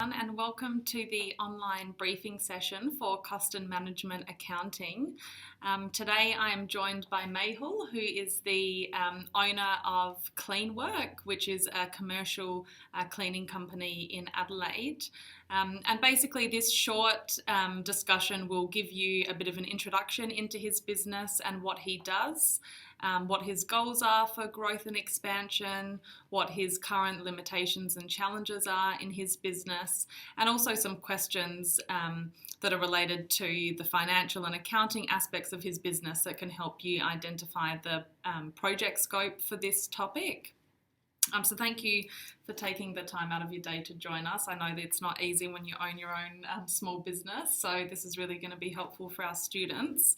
And welcome to the online briefing session for Cost and Management Accounting. Today I am joined by Mehul, who is the owner of Cleanwork, which is a commercial cleaning company in Adelaide. And basically this short discussion will give you a bit of an introduction into his business and what he does. What his goals are for growth and expansion, what his current limitations and challenges are in his business, and also some questions that are related to the financial and accounting aspects of his business that can help you identify the project scope for this topic. So thank you for taking the time out of your day to join us. I know that it's not easy when you own your own small business, so this is really going to be helpful for our students.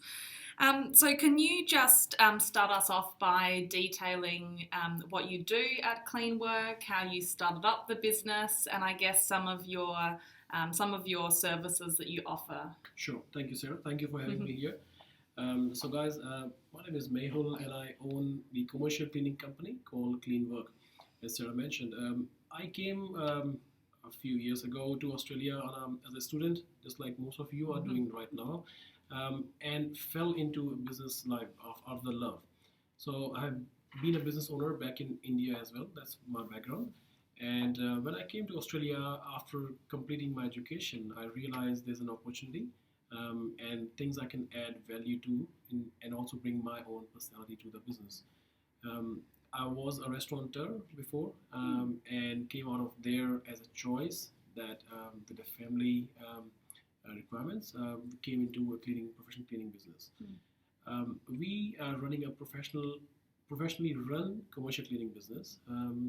So can you just start us off by detailing what you do at Cleanwork, how you started up the business, and I guess some of your services that you offer? Sure. Thank you, Sarah. Thank you for having me here. So guys, my name is Mehul and I own the commercial cleaning company called Cleanwork, as Sarah mentioned. I came a few years ago to Australia as a student, just like most of you are doing right now. And fell into a business life out of the love. So I have been a business owner back in India as well. That's my background. And when I came to Australia after completing my education, I realized there's an opportunity and things I can add value to and also bring my own personality to the business. I was a restaurateur before and came out of there as a choice that with the family requirements, came into a professional cleaning business. We are running a professionally run commercial cleaning business.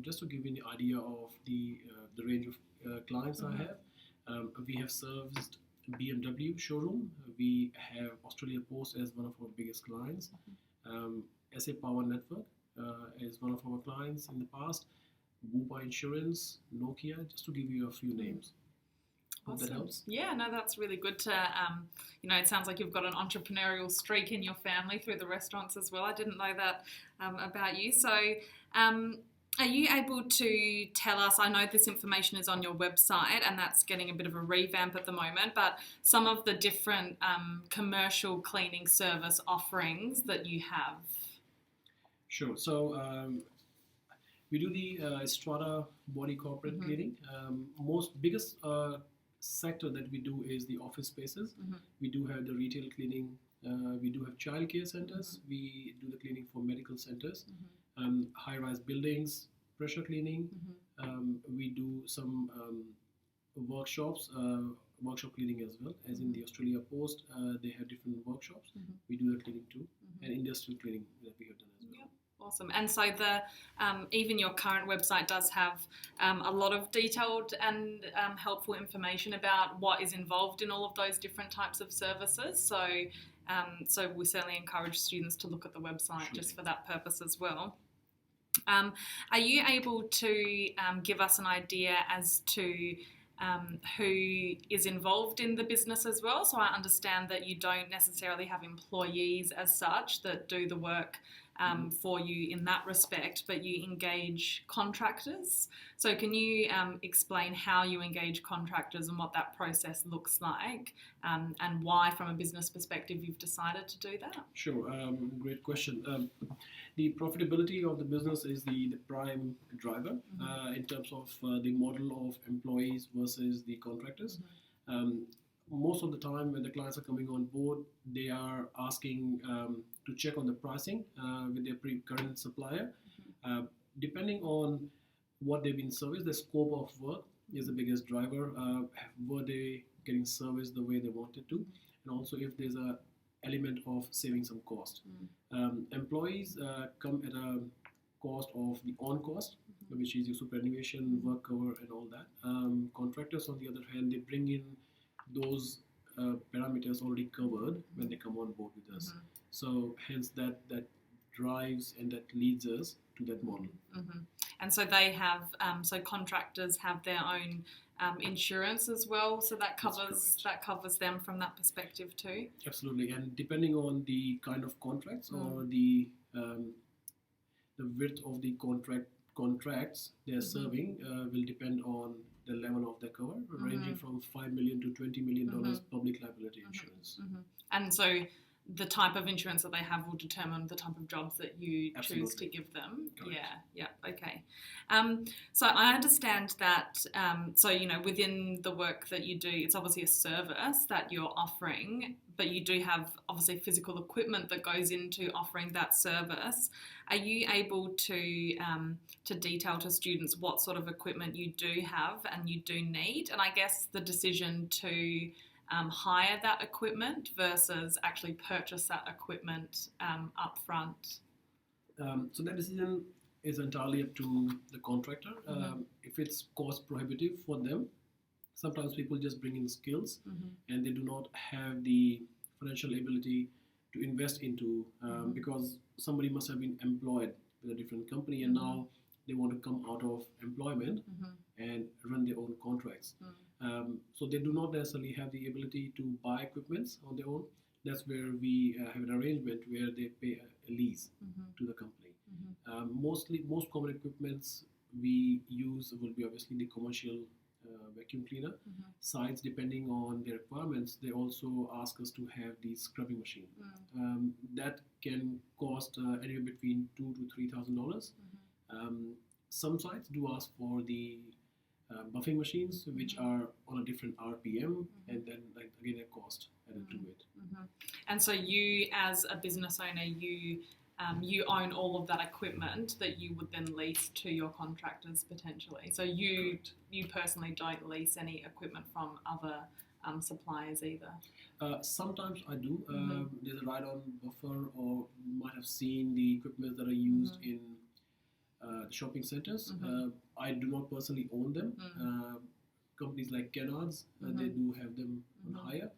Just to give you an idea of the range of clients I have, we have serviced BMW showroom. We have Australia Post as one of our biggest clients. SA Power Network is one of our clients in the past. Bupa Insurance, Nokia, just to give you a few names. Hope that helps. Yeah, no, that's really good to, it sounds like you've got an entrepreneurial streak in your family through the restaurants as well. I didn't know that about you. So are you able to tell us, I know this information is on your website and that's getting a bit of a revamp at the moment, but some of the different commercial cleaning service offerings that you have? Sure. So we do the strata body corporate cleaning. Biggest sector that we do is the office spaces. We do have the retail cleaning. We do have childcare centers. We do the cleaning for medical centers, high-rise buildings, pressure cleaning. We do some workshops, workshop cleaning as well, as in the Australia Post. They have different workshops. We do the cleaning too, and industrial cleaning that we have done as well. Yep. Awesome. And so even your current website does have a lot of detailed and helpful information about what is involved in all of those different types of services. So we certainly encourage students to look at the website just for that purpose as well. Are you able to give us an idea as to who is involved in the business as well? So I understand that you don't necessarily have employees as such that do the work for you in that respect, but you engage contractors. So can you explain how you engage contractors and what that process looks like, and why, from a business perspective, you've decided to do that? Sure. Great question. The profitability of the business is the prime driver in terms of the model of employees versus the contractors. Most of the time when the clients are coming on board, they are asking to check on the pricing with their current supplier. Depending on what they've been serviced, the scope of work is the biggest driver. Were they getting serviced the way they wanted to? And also if there's a element of saving some cost. Employees come at a cost of the on-cost, which is your superannuation, work cover and all that. Contractors, on the other hand, they bring in those parameters already covered when they come on board with us. So hence that drives and that leads us to that model. And so they have, so contractors have their own insurance as well, so that covers them from that perspective too. Absolutely, and depending on the kind of contracts or the width of the contracts they are serving will depend on the level of the cover from $5 million to $20 million public liability insurance. And so the type of insurance that they have will determine the type of jobs that you Absolutely. choose to give them. Correct. Yeah, okay. So I understand that, within the work that you do, it's obviously a service that you're offering, but you do have obviously physical equipment that goes into offering that service. Are you able to detail to students what sort of equipment you do have and you do need? And I guess the decision to hire that equipment versus actually purchase that equipment up front? So that decision is entirely up to the contractor. If it's cost prohibitive for them, sometimes people just bring in skills and they do not have the financial ability to invest into because somebody must have been employed with a different company and now they want to come out of employment and run their own contracts. So they do not necessarily have the ability to buy equipments on their own. That's where we have an arrangement where they pay a lease to the company. Most common equipments we use will be obviously the commercial vacuum cleaner. Sites, depending on their requirements, they also ask us to have the scrubbing machine. That can cost anywhere between $2,000 to $3,000. Some sites do ask for the buffing machines, which are on a different RPM, and then again a cost added to it. And so you, as a business owner, you own all of that equipment that you would then lease to your contractors potentially. So you personally don't lease any equipment from other suppliers either. Sometimes I do. There's a ride-on buffer, or you might have seen the equipment that are used in the shopping centers. I do not personally own them. Companies like Kennards, they do have them on hire.